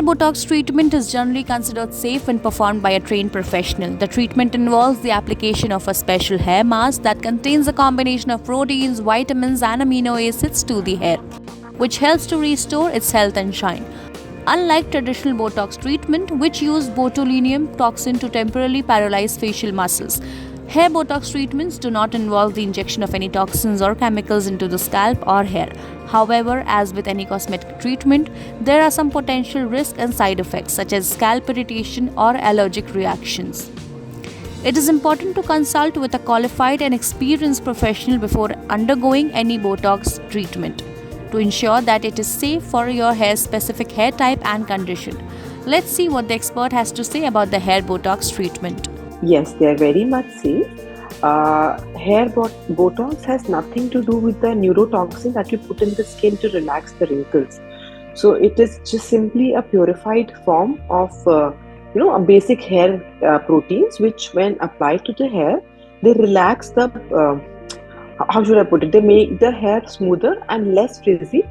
Botox treatment is generally considered safe when performed by a trained professional. The treatment involves the application of a special hair mask that contains a combination of proteins, vitamins, and amino acids to the hair, which helps to restore its health and shine. Unlike traditional Botox treatment, which use botulinum toxin to temporarily paralyze facial muscles, hair Botox treatments do not involve the injection of any toxins or chemicals into the scalp or hair. However, as with any cosmetic treatment, there are some potential risks and side effects such as scalp irritation or allergic reactions. It is important to consult with a qualified and experienced professional before undergoing any Botox treatment to ensure that it is safe for your hair's specific hair type and condition. Let's see what the expert has to say about the hair Botox treatment. Yes, they are very much safe. Botox has nothing to do with the neurotoxin that you put in the skin to relax the wrinkles. So it is just simply a purified form of a basic hair proteins, which when applied to the hair, they relax the how should I put it? They make the hair smoother and less frizzy.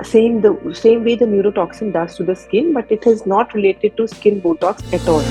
Same way the neurotoxin does to the skin, but it is not related to skin Botox at all.